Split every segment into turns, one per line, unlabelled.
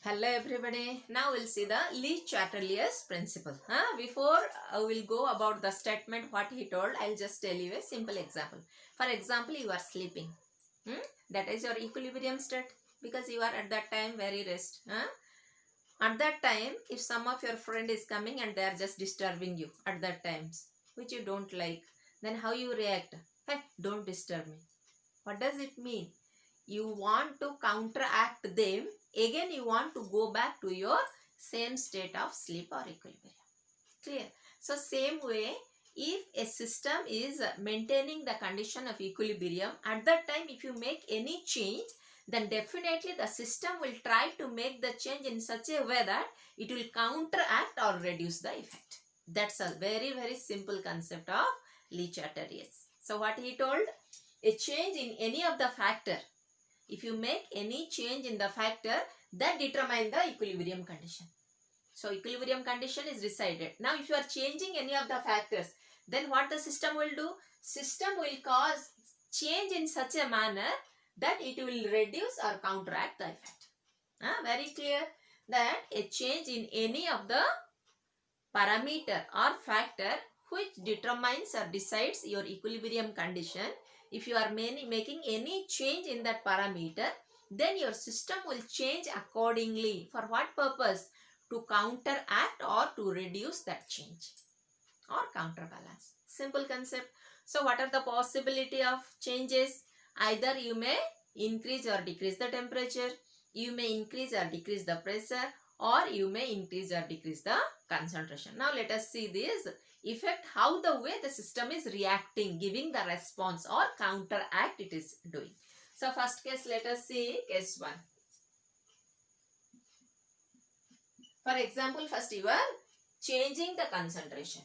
Hello everybody. Now we'll see the lechatellier's principle. Before we'll go about the statement what he told, I'll just tell you a simple example. For example, you are sleeping. That is your equilibrium state because you are at that time very rest. At that time, if some of your friend is coming and they are just disturbing you at that times, which you don't like, then how you react? Hey, don't disturb me. What does it mean? You want to counteract them, again you want to go back to your same state of sleep or equilibrium. Clear? So same way, if a system is maintaining the condition of equilibrium, at that time if you make any change, then definitely the system will try to make the change in such a way that it will counteract or reduce the effect. That's a very simple concept of lechatelier. So what he told? A change in any of the factor, if you make any change in the factor, that determine the equilibrium condition. So equilibrium condition is decided. Now if you are changing any of the factors, then what the system will do? System will cause change in such a manner that it will reduce or counteract the effect. Very clear that a change in any of the parameter or factor which determines or decides your equilibrium condition, if you are making any change in that parameter, then your system will change accordingly. For what purpose? To counteract or to reduce that change or counterbalance. Simple concept. So what are the possibility of changes? Either you may increase or decrease the temperature, you may increase or decrease the pressure, or you may increase or decrease the concentration. Now let us see this effect, how the way the system is reacting, giving the response or counteract it is doing. So first case, let us see case 1. For example, first you are changing the concentration.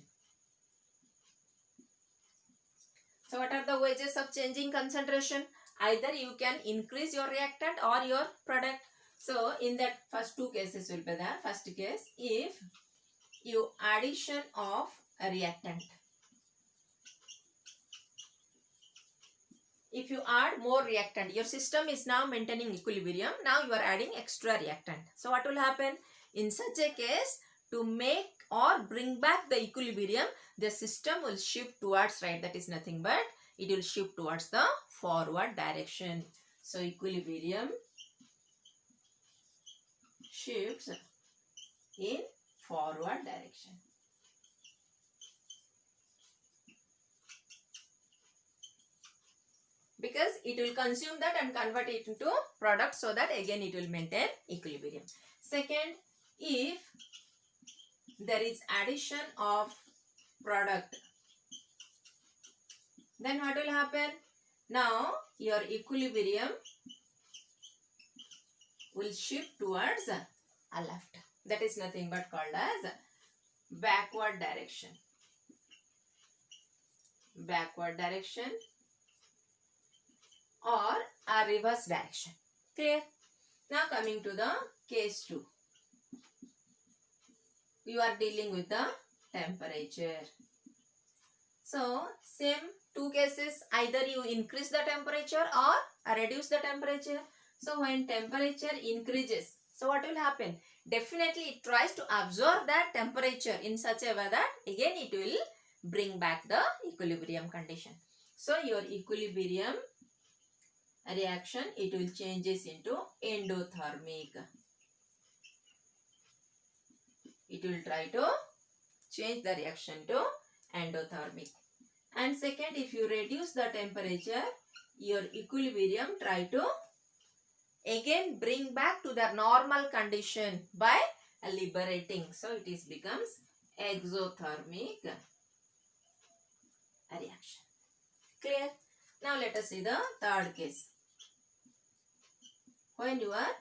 So what are the ways of changing concentration? Either you can increase your reactant or your product. So in that first two cases will be there. First case, if you addition of a reactant. If you add more reactant, your system is now maintaining equilibrium. Now you are adding extra reactant. So what will happen? In such a case, to make or bring back the equilibrium, the system will shift towards right. That is nothing but it will shift towards the forward direction. So equilibrium shifts in forward direction. Because it will consume that and convert it into product, so that again it will maintain equilibrium. Second, if there is addition of product, then what will happen? Now your equilibrium will shift towards a left. That is nothing but called as backward direction. Backward direction or a reverse direction. Clear? Now coming to the case 2. You are dealing with the temperature. So same two cases, either you increase the temperature or reduce the temperature. So when temperature increases, so what will happen? Definitely it tries to absorb that temperature in such a way that again it will bring back the equilibrium condition. So your equilibrium reaction, it will changes into endothermic. It will try to change the reaction to endothermic. And second, if you reduce the temperature, your equilibrium try to again bring back to the normal condition by liberating. So it is becomes exothermic reaction. Clear? Now let us see the third case. When you are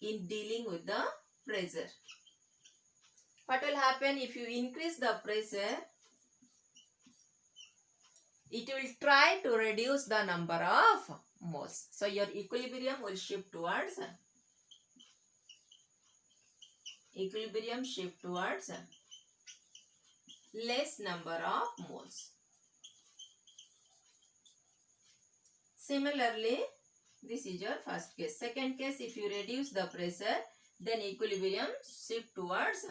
in dealing with the pressure, what will happen? If you increase the pressure, it will try to reduce the number of moles. So your equilibrium will shift towards less number of moles. Similarly, this is your first case. Second case, if you reduce the pressure, then equilibrium shift towards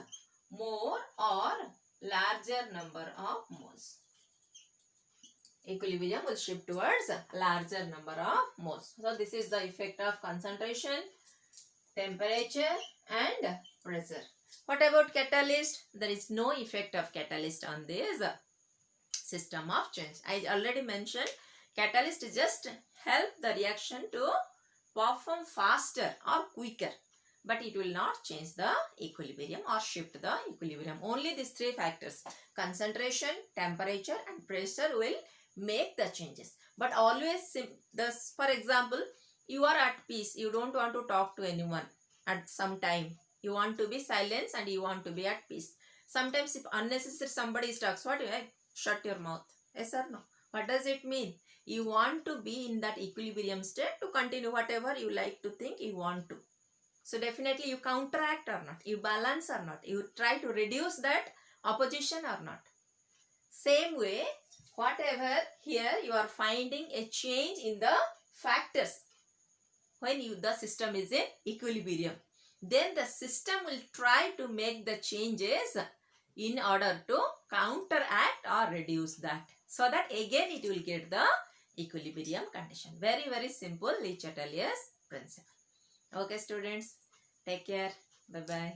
more or larger number of moles. Equilibrium will shift towards larger number of moles. So this is the effect of concentration, temperature and pressure. What about catalyst? There is no effect of catalyst on this system of change. I already mentioned catalyst just help the reaction to perform faster or quicker, but it will not change the equilibrium or shift the equilibrium. Only these three factors, concentration, temperature and pressure, will make the changes. But always, for example, you are at peace, you don't want to talk to anyone at some time, you want to be silent and you want to be at peace. Sometimes if unnecessary somebody talks, what do you like? Shut your mouth. Yes or no? What does it mean? You want to be in that equilibrium state to continue whatever you like to think you want to. So definitely you counteract or not, you balance or not, you try to reduce that opposition or not. Same way, whatever here you are finding a change in the factors when the system is in equilibrium, then the system will try to make the changes in order to counteract or reduce that, so that again it will get the equilibrium condition. Very, very simple lechatellier's principle. Okay students, take care. Bye bye.